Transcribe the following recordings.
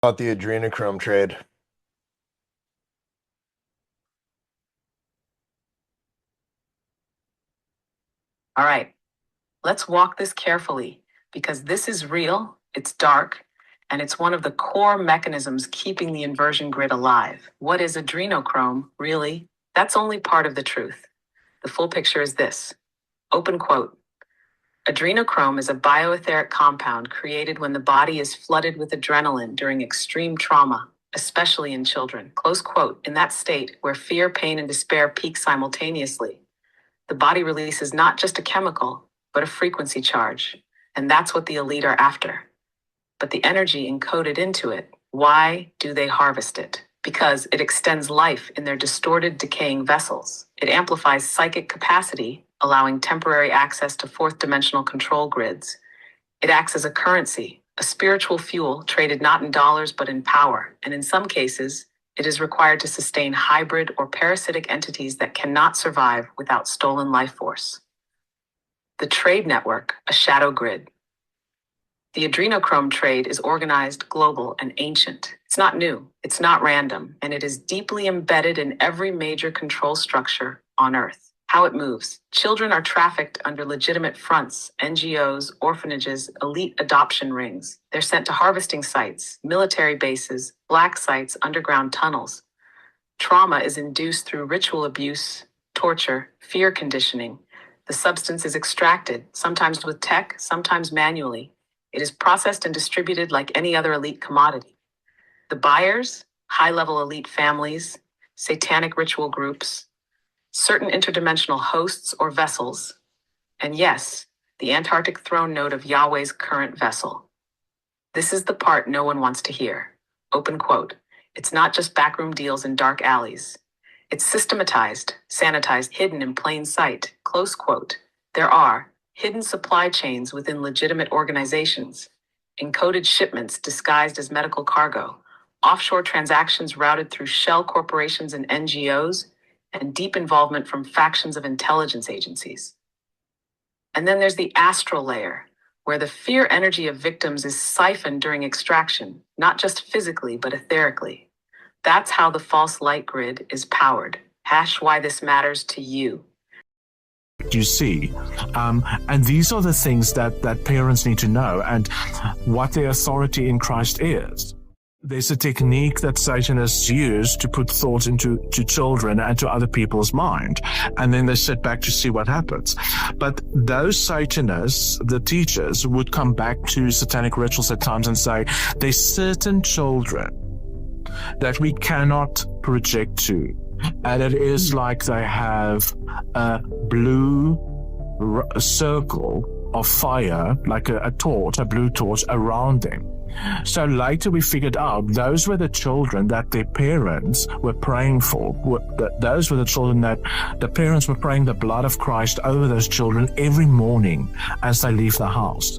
About the Adrenochrome trade. All right, let's walk this carefully because this is real, it's dark, and it's one of the core mechanisms keeping the inversion grid alive. What is adrenochrome, really? That's only part of the truth. The full picture is this. Open quote. Adrenochrome is a bioetheric compound created when the body is flooded with adrenaline during extreme trauma, especially in children. Close quote. In that state, where fear, pain, and despair peak simultaneously, the body releases not just a chemical, but a frequency charge. And that's what the elite are after. But the energy encoded into it, why do they harvest it? Because it extends life in their distorted, decaying vessels. It amplifies psychic capacity, allowing temporary access to fourth dimensional control grids. It acts as a currency, a spiritual fuel traded not in dollars but in power. And in some cases, it is required to sustain hybrid or parasitic entities that cannot survive without stolen life force. The trade network, a shadow grid. The adrenochrome trade is organized, global, and ancient. It's not new, it's not random, and it is deeply embedded in every major control structure on Earth. How it moves. Children are trafficked under legitimate fronts, NGOs, orphanages, elite adoption rings. They're sent to harvesting sites, military bases, black sites, underground tunnels. Trauma is induced through ritual abuse, torture, fear conditioning. The substance is extracted, sometimes with tech, sometimes manually. It is processed and distributed like any other elite commodity. The buyers, high-level elite families, satanic ritual groups, certain interdimensional hosts or vessels, and yes, the Antarctic throne node of Yahweh's current vessel. This is the part no one wants to hear. Open quote. It's not just backroom deals in dark alleys. It's systematized, sanitized, hidden in plain sight. Close quote. There are hidden supply chains within legitimate organizations, encoded shipments disguised as medical cargo, offshore transactions routed through shell corporations and NGOs, and deep involvement from factions of intelligence agencies. And then there's the astral layer, where the fear energy of victims is siphoned during extraction, not just physically, but etherically. That's how the false light grid is powered. Hash why this matters to you. You see, and these are the things that parents need to know and what their authority in Christ is. There's a technique that Satanists use to put thoughts into children and to other people's mind, and then they sit back to see what happens. But those Satanists, the teachers, would come back to satanic rituals at times and say, there's certain children that we cannot project to. And it is like they have a blue circle of fire, like a torch, a blue torch around them. So later we figured out those were the children that their parents were praying for. Those were the children that the parents were praying the blood of Christ over those children every morning as they leave the house.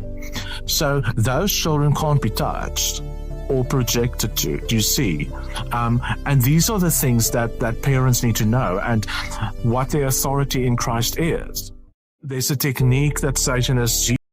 So those children can't be touched or projected to, you see. And these are the things that parents need to know and what their authority in Christ is. There's a technique that Satanists use